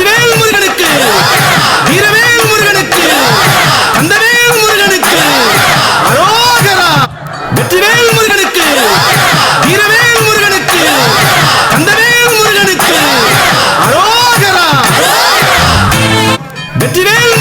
வெற்றிவேல் முருகனுக்கு, வீரவேல் முருகனுக்கு, கந்தவேல் முருகனுக்கு அரோகரா. வெற்றிவேல் முருகனுக்கு, வீரவேல் முருகனுக்கு, கந்தவேல் முருகனுக்கு அரோகரா. வெற்றிவேல்